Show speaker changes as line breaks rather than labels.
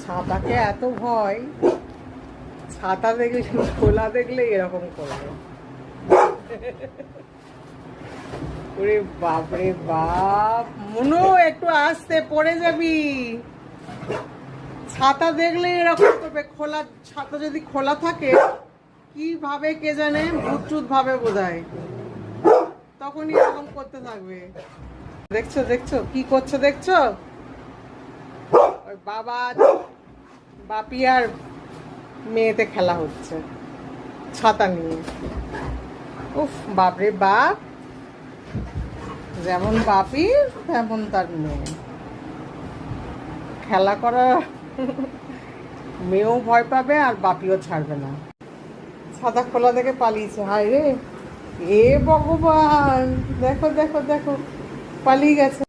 ছাতাকে এত ভয়, ছাতা দেখলে খোলা দেখলে এরকম করবে। ওরে বাপ রে বাপ, মনু একটু আসতে, পড়ে যাবি। ছাতা দেখলে এরকম করবে। খোলা ছাতা যদি খোলা থাকে কিভাবে কে জানে, ভূত ভাবে বোধহয়, তখনই এরকম করতে থাকবে। দেখছো দেখছো কি করছো, দেখছো? ওই বাবা বাপি আর মেয়েতে খেলা হচ্ছে ছাতা নিয়ে। উফ বাপরে বাপ, যেমন বাপি তেমন তার মেয়ে। খেলা করা মেয়েও ভয় পাবে আর বাপিও ছাড়বে না। ছাতা খোলা দেখে পালিয়েছে। হায় রে, এ ভগবান, দেখো দেখো দেখো, পালিয়ে গেছে।